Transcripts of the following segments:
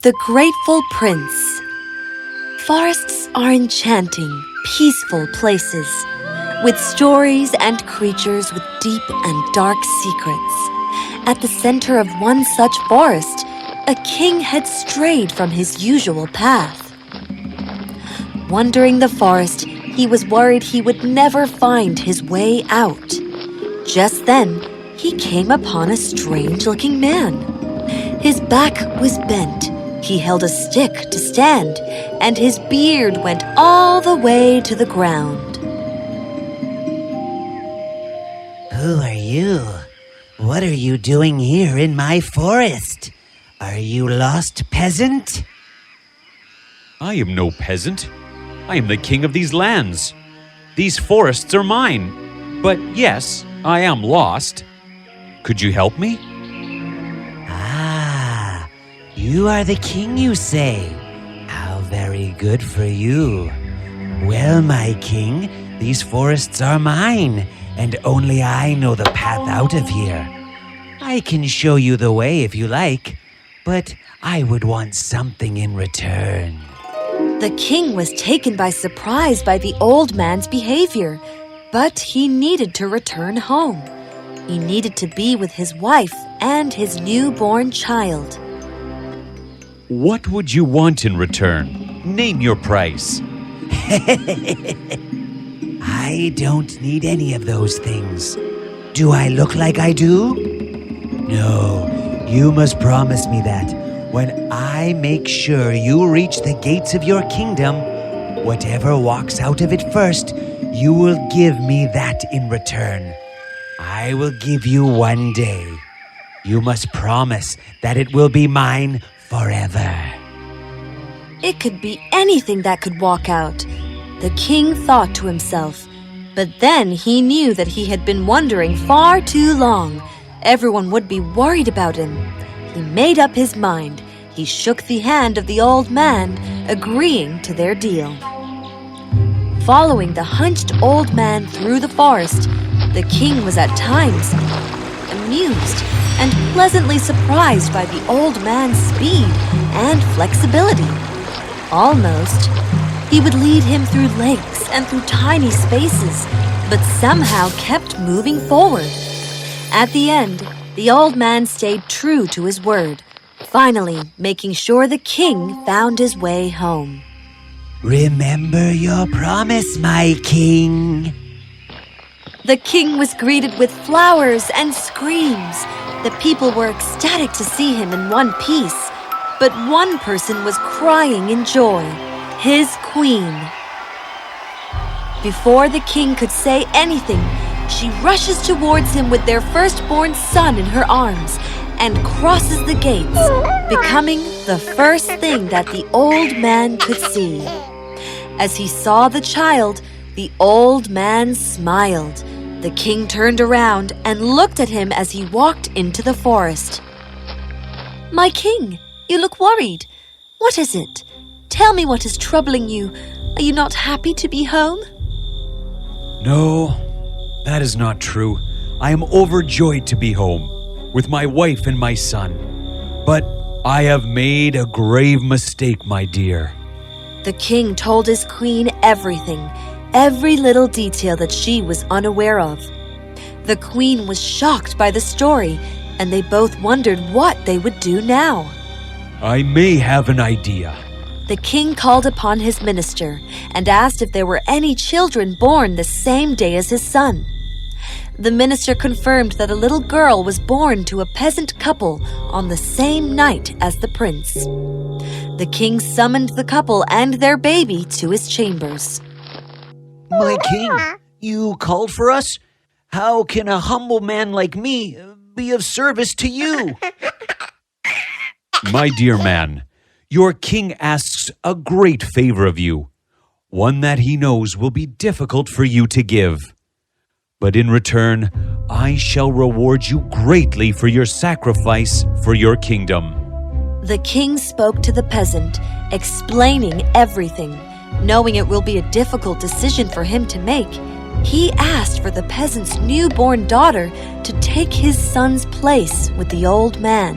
The Grateful Prince. Forests are enchanting, peaceful places, with stories and creatures with deep and dark secrets. At the center of one such forest, a king had strayed from his usual path. Wandering the forest, he was worried he would never find his way out. Just then, he came upon a strange-looking man. His back was bent. He held a stick to stand, and his beard went all the way to the ground. Who are you? What are you doing here in my forest? Are you lost, peasant? I am no peasant. I am the king of these lands. These forests are mine. But yes, I am lost. Could you help me? Ah, you are the king, you say? How very good for you. Well, my king, these forests are mine, and only I know the path out of here. I can show you the way if you like, but I would want something in return. The king was taken by surprise by the old man's behavior, but he needed to return home. He needed to be with his wife and his newborn child. What would you want in return? Name your price. I don't need any of those things. Do I look like I do? No, you must promise me that when I make sure you reach the gates of your kingdom, whatever walks out of it first, you will give me that in return. I will give you one day. You must promise that it will be mine forever. It could be anything that could walk out. The king thought to himself, but then he knew that he had been wandering far too long. Everyone would be worried about him. He made up his mind. He shook the hand of the old man, agreeing to their deal. Following the hunched old man through the forest, the king was at times amused and pleasantly surprised by the old man's speed and flexibility. Almost, he would lead him through lakes and through tiny spaces, but somehow kept moving forward. At the end, the old man stayed true to his word, finally making sure the king found his way home. Remember your promise, my king. The king was greeted with flowers and screams. The people were ecstatic to see him in one piece, but one person was crying in joy, his queen. Before the king could say anything, she rushes towards him with their firstborn son in her arms and crosses the gates, becoming the first thing that the old man could see. As he saw the child, the old man smiled. The king turned around and looked at him as he walked into the forest. "My king, you look worried. What is it? Tell me what is troubling you. Are you not happy to be home?" No, that is not true. I am overjoyed to be home with my wife and my son. But I have made a grave mistake, my dear. The king told his queen everything, every little detail that she was unaware of. The queen was shocked by the story, and they both wondered what they would do now. I may have an idea. The king called upon his minister and asked if there were any children born the same day as his son. The minister confirmed that a little girl was born to a peasant couple on the same night as the prince. The king summoned the couple and their baby to his chambers. My king, you called for us? How can a humble man like me be of service to you? My dear man, your king asks a great favor of you, one that he knows will be difficult for you to give. But in return, I shall reward you greatly for your sacrifice for your kingdom. The king spoke to the peasant, explaining everything. Knowing it will be a difficult decision for him to make, he asked for the peasant's newborn daughter to take his son's place with the old man.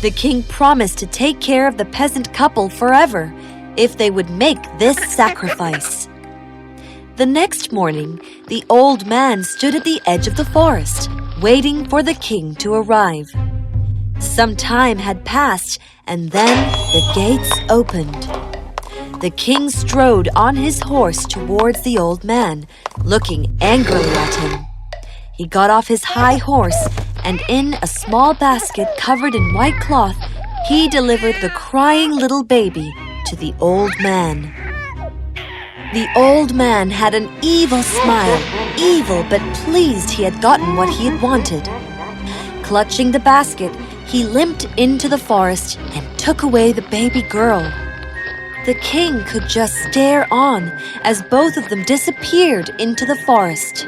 The king promised to take care of the peasant couple forever if they would make this sacrifice. The next morning, the old man stood at the edge of the forest, waiting for the king to arrive. Some time had passed, and then the gates opened. The king strode on his horse towards the old man, looking angrily at him. He got off his high horse, and in a small basket covered in white cloth, he delivered the crying little baby to the old man. The old man had an evil smile, evil but pleased he had gotten what he had wanted. Clutching the basket, he limped into the forest and took away the baby girl. The king could just stare on as both of them disappeared into the forest.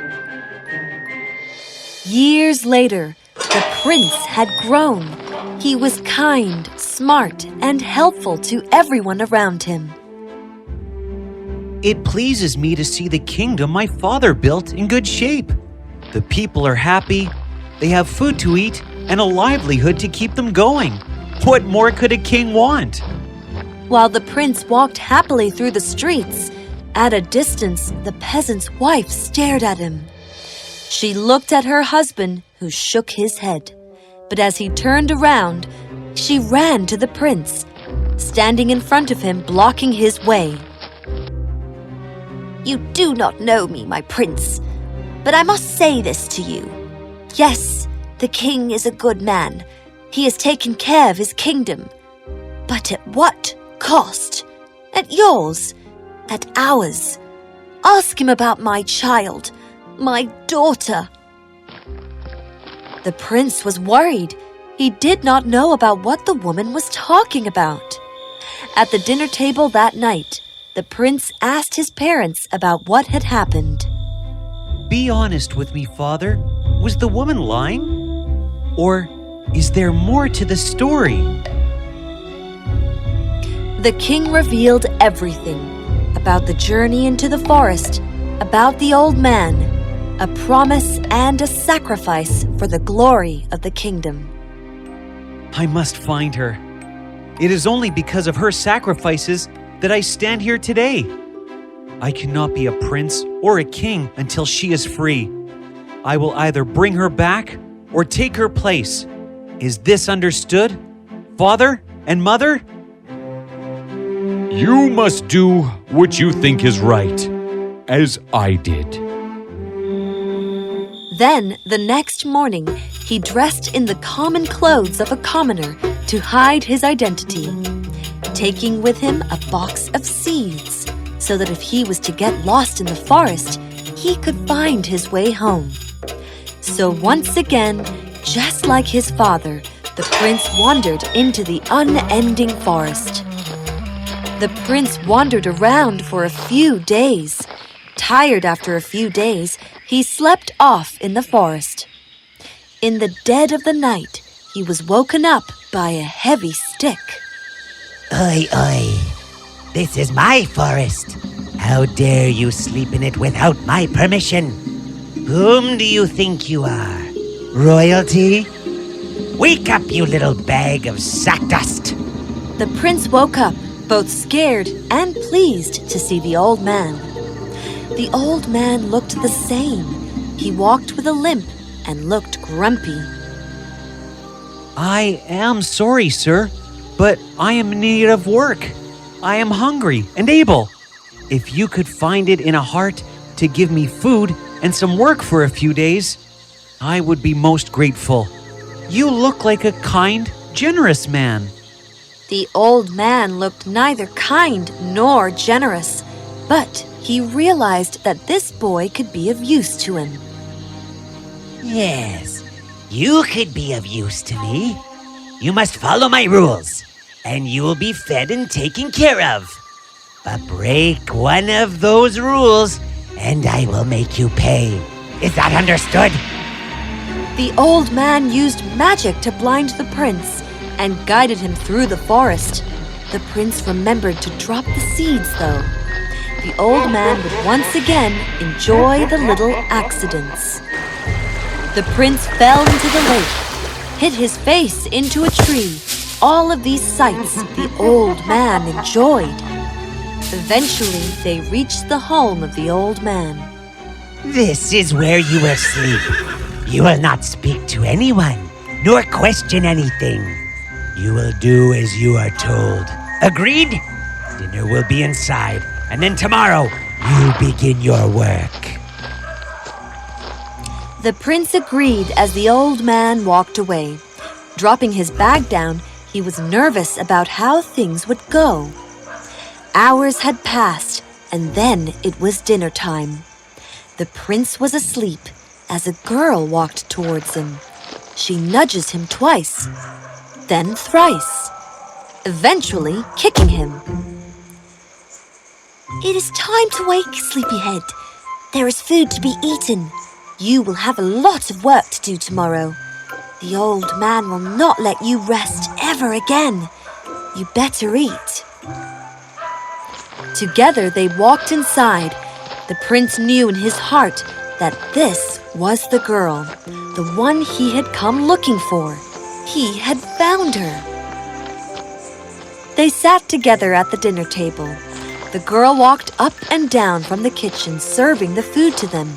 Years later, the prince had grown. He was kind, smart, and helpful to everyone around him. It pleases me to see the kingdom my father built in good shape. The people are happy, they have food to eat, and a livelihood to keep them going. What more could a king want? While the prince walked happily through the streets, at a distance, the peasant's wife stared at him. She looked at her husband, who shook his head. But as he turned around, she ran to the prince, standing in front of him, blocking his way. "You do not know me, my prince, but I must say this to you. Yes, the king is a good man. He has taken care of his kingdom. But at what cost? At yours? At ours? Ask him about my child, my daughter." The prince was worried. He did not know about what the woman was talking about. At the dinner table that night, the prince asked his parents about what had happened. Be honest with me, father. Was the woman lying? Or is there more to the story? The king revealed everything about the journey into the forest, about the old man, a promise and a sacrifice for the glory of the kingdom. I must find her. It is only because of her sacrifices that I stand here today. I cannot be a prince or a king until she is free. I will either bring her back or take her place. Is this understood, father and mother? You must do what you think is right, as I did. Then, the next morning, he dressed in the common clothes of a commoner to hide his identity, taking with him a box of seeds, so that if he was to get lost in the forest, he could find his way home. So once again, just like his father, the prince wandered into the unending forest. The prince wandered around for a few days. Tired after a few days, he slept off in the forest. In the dead of the night, he was woken up by a heavy stick. Oi, oi. This is my forest. How dare you sleep in it without my permission? Whom do you think you are? Royalty? Wake up, you little bag of sack dust! The prince woke up, both scared and pleased to see the old man. The old man looked the same. He walked with a limp and looked grumpy. I am sorry, sir, but I am in need of work. I am hungry and able. If you could find it in a heart to give me food and some work for a few days, I would be most grateful. You look like a kind, generous man. The old man looked neither kind nor generous, but he realized that this boy could be of use to him. Yes, you could be of use to me. You must follow my rules, and you will be fed and taken care of. But break one of those rules, and I will make you pay. Is that understood? The old man used magic to blind the prince and guided him through the forest. The prince remembered to drop the seeds, though. The old man would once again enjoy the little accidents. The prince fell into the lake, hit his face into a tree, all of these sights the old man enjoyed. Eventually, they reached the home of the old man. This is where you will sleep. You will not speak to anyone, nor question anything. You will do as you are told. Agreed? Dinner will be inside, and then tomorrow, you begin your work. The prince agreed as the old man walked away. Dropping his bag down, he was nervous about how things would go. Hours had passed, and then it was dinner time. The prince was asleep as a girl walked towards him. She nudges him twice, then thrice, eventually kicking him. "It is time to wake, sleepyhead. There is food to be eaten. You will have a lot of work to do tomorrow. The old man will not let you rest ever again. You better eat." Together they walked inside. The prince knew in his heart that this was the girl, the one he had come looking for. He had found her. They sat together at the dinner table. The girl walked up and down from the kitchen, serving the food to them.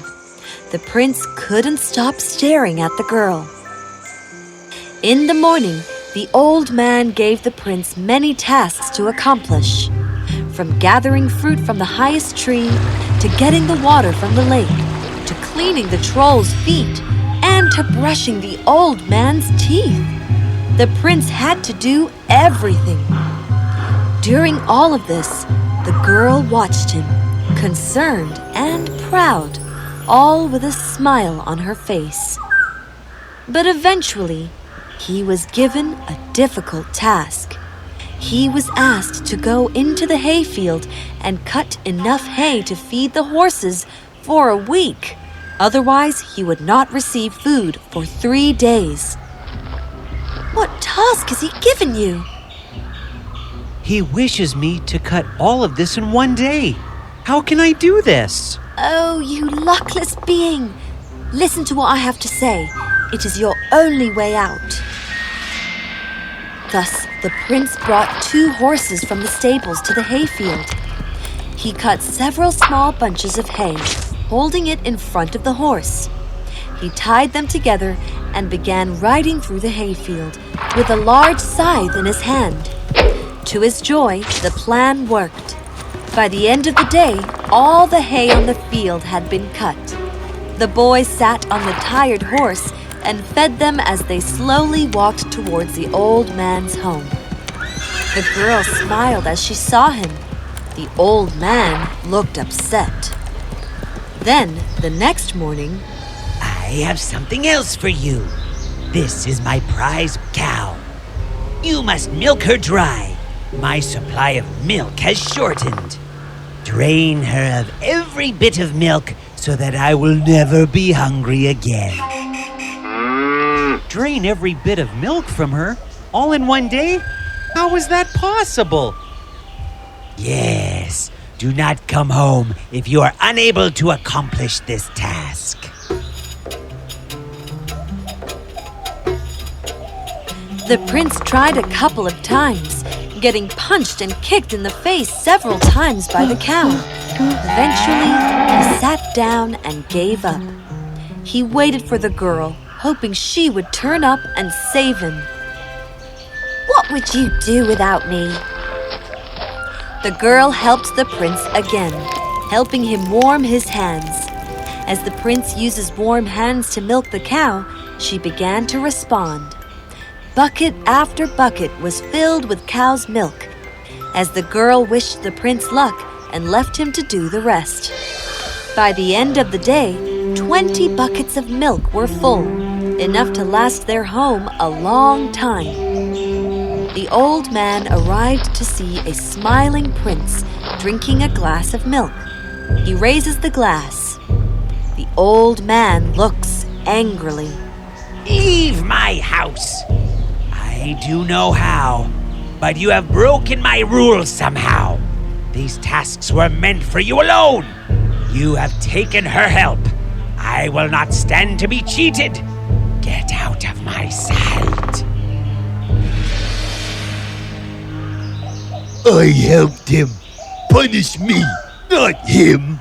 The prince couldn't stop staring at the girl. In the morning, the old man gave the prince many tasks to accomplish. From gathering fruit from the highest tree, to getting the water from the lake, to cleaning the troll's feet, and to brushing the old man's teeth. The prince had to do everything. During all of this, the girl watched him, concerned and proud, all with a smile on her face. But eventually, he was given a difficult task. He was asked to go into the hayfield and cut enough hay to feed the horses for a week. Otherwise, he would not receive food for 3 days. "What task has he given you?" He wishes me to cut all of this in one day. How can I do this? "Oh, you luckless being! Listen to what I have to say. It is your only way out." Thus, the prince brought 2 horses from the stables to the hayfield. He cut several small bunches of hay, holding it in front of the horse. He tied them together and began riding through the hayfield with a large scythe in his hand. To his joy, the plan worked. By the end of the day, all the hay on the field had been cut. The boy sat on the tired horse and fed them as they slowly walked towards the old man's home. The girl smiled as she saw him. The old man looked upset. Then, the next morning, I have something else for you. This is my prize cow. You must milk her dry. My supply of milk has shortened. Drain her of every bit of milk so that I will never be hungry again. Drain every bit of milk from her, all in one day? How is that possible? Yes, do not come home if you are unable to accomplish this task. the prince tried a couple of times, getting punched and kicked in the face several times by the cow. Eventually, he sat down and gave up. He waited for the girl, hoping she would turn up and save him. "What would you do without me?" The girl helped the prince again, helping him warm his hands. As the prince uses warm hands to milk the cow, she began to respond. Bucket after bucket was filled with cow's milk, as the girl wished the prince luck and left him to do the rest. By the end of the day, 20 buckets of milk were full, enough to last their home a long time. The old man arrived to see a smiling prince drinking a glass of milk. He raises the glass. The old man looks angrily. Leave my house! I do know how, but you have broken my rules somehow. These tasks were meant for you alone. You have taken her help. I will not stand to be cheated. Get out of my sight. I helped him. Punish me, not him.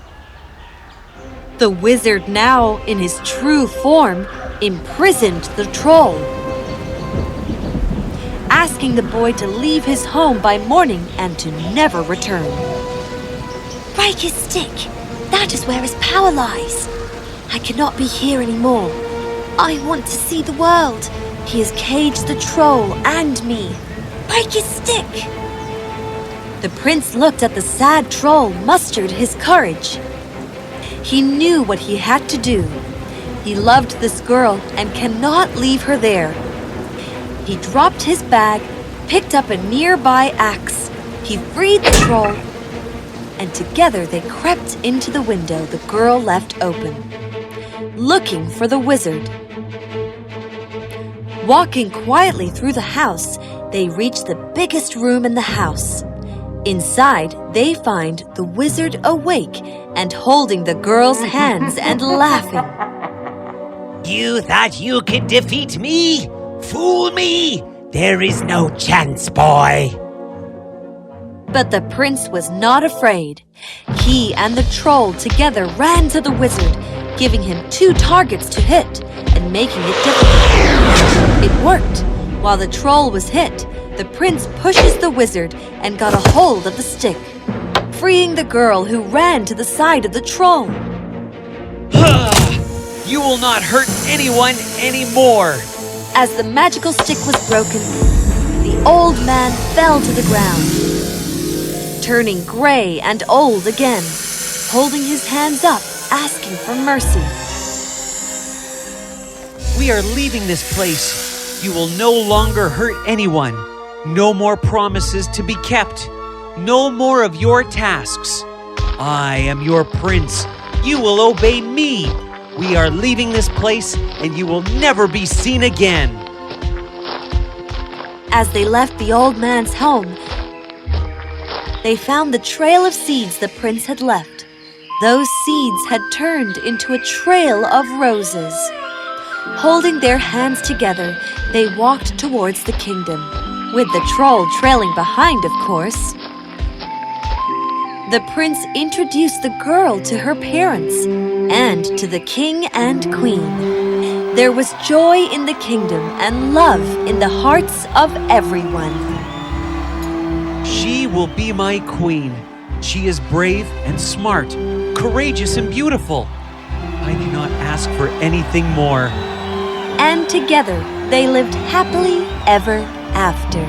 The wizard, now in his true form, imprisoned the troll, asking the boy to leave his home by morning and to never return. Break his stick. That is where his power lies. I cannot be here anymore. I want to see the world. He has caged the troll and me. Break his stick. The prince looked at the sad troll, mustered his courage. He knew what he had to do. He loved this girl and cannot leave her there. He dropped his bag, picked up a nearby axe. He freed the troll, and together they crept into the window the girl left open, looking for the wizard. Walking quietly through the house, they reach the biggest room in the house. Inside, they find the wizard awake and holding the girl's hands and laughing. You thought you could defeat me? Fool me? There is no chance, boy. But the prince was not afraid. He and the troll together ran to the wizard, giving him 2 targets to hit and making it difficult. It worked. While the troll was hit, the prince pushes the wizard and got a hold of the stick, freeing the girl who ran to the side of the troll. You will not hurt anyone anymore. As the magical stick was broken, the old man fell to the ground, turning gray and old again, holding his hands up, asking for mercy. We are leaving this place. You will no longer hurt anyone. No more promises to be kept. No more of your tasks. I am your prince. You will obey me. We are leaving this place, and you will never be seen again. As they left the old man's home, they found the trail of seeds the prince had left. Those seeds had turned into a trail of roses. Holding their hands together, they walked towards the kingdom, with the troll trailing behind, of course. The prince introduced the girl to her parents and to the king and queen. There was joy in the kingdom and love in the hearts of everyone. She will be my queen. She is brave and smart, courageous and beautiful. I do not ask for anything more. And together they lived happily ever after.